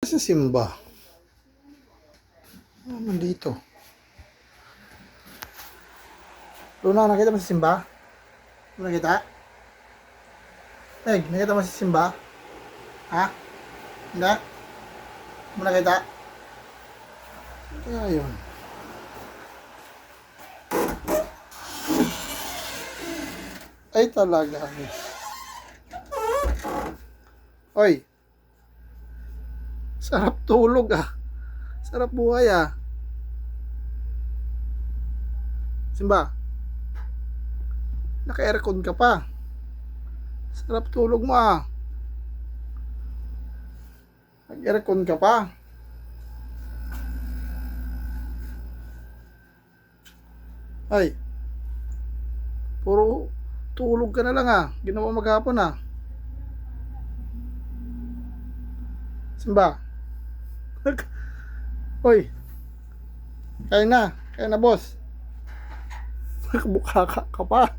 Sa simba. Nandito. Luna, nakita mo si Simba? Mo nakita? Nakita mo si Simba? Ha? Hindi? Mo nakita? Kaya yun. Ay talaga. Oy. Sarap tulog ah. Sarap buhay ah. Simba, naka-aircon ka pa. Sarap tulog mo ah. Nag-aircon ka pa. Ay. Puro tulog ka na lang ah. Ginawa maghapon ah. Simba. Hoy. Kaya na boss. Nakabukaka ka pa.